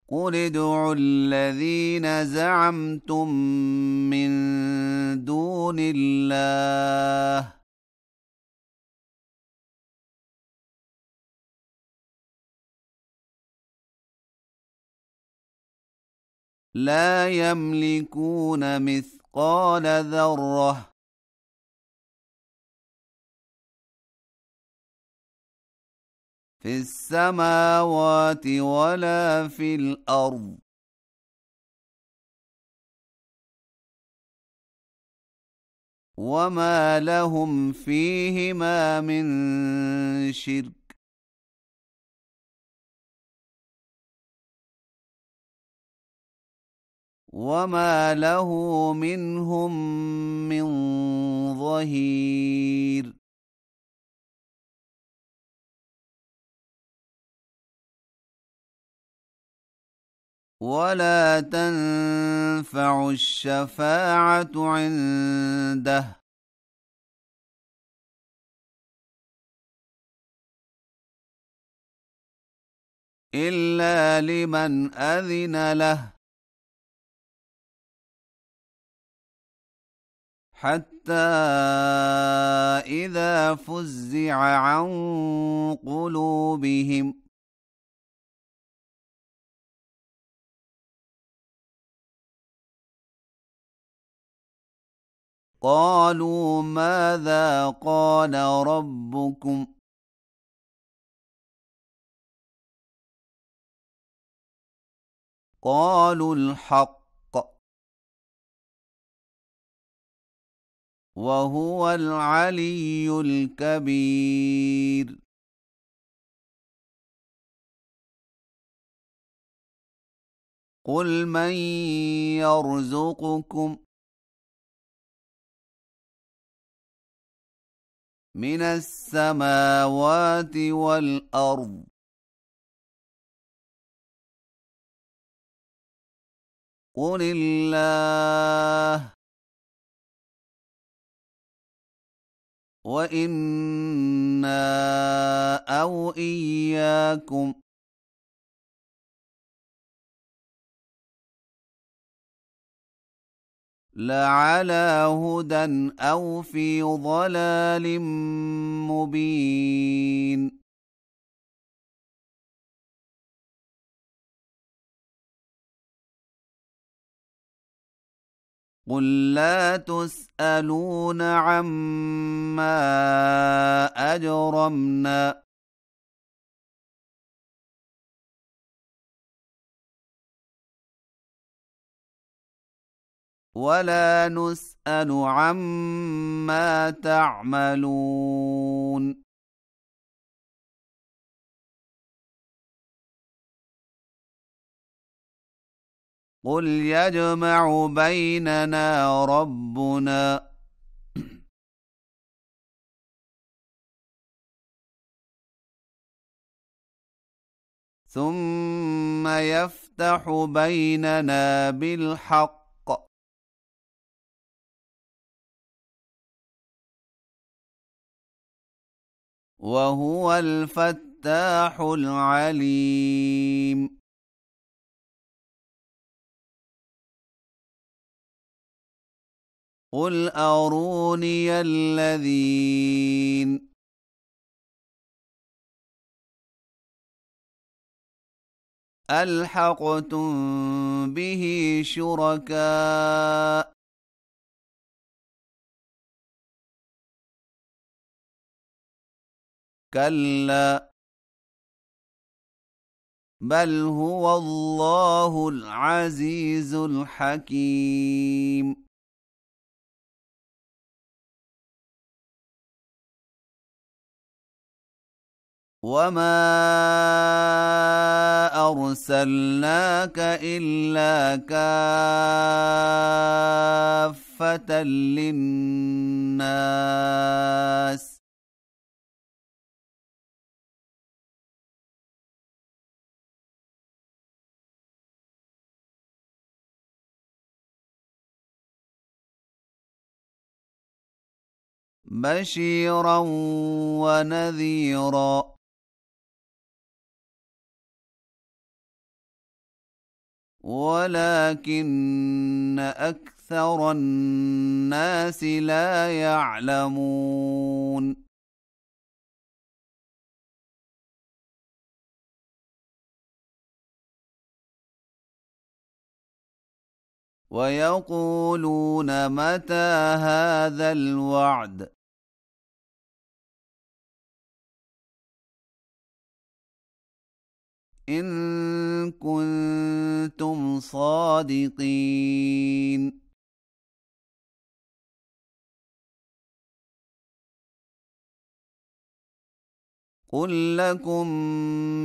قل ادعوا الذين زعمتم من دون الله لا يملكون مثقال ذرة في السماوات ولا في الأرض وما لهم فيهما من شرك وما له منهم من ظهير ولا تنفع الشفاعة عنده إلا لمن أذن له حتى إذا فزع عن قلوبهم قالوا ماذا قال ربكم قالوا الحق وهو العلي الكبير قل من يرزقكم من السماوات والأرض قل الله وإنا أو إياكم لعلى هدى أو في ضلال مبين قل لا تسألون عما أجرمنا ولا نسأل عما تعملون قل يجمع بيننا ربنا ثم يفتح بيننا بالحق وهو الفتاح العليم قل أروني الذين ألحقتم به شركاء كلا بل هو الله العزيز الحكيم وما أرسلناك إلا كافة للناس بشيرا ونذيرا ولكن أكثر الناس لا يعلمون. ويقولون متى هذا الوعد إن كنتم صادقين. قل لكم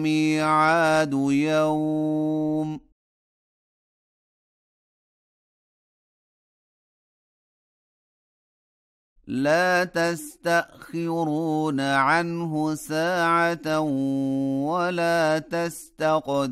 ميعاد يوم لا تستأخرون عنه ساعة ولا تستقدمون.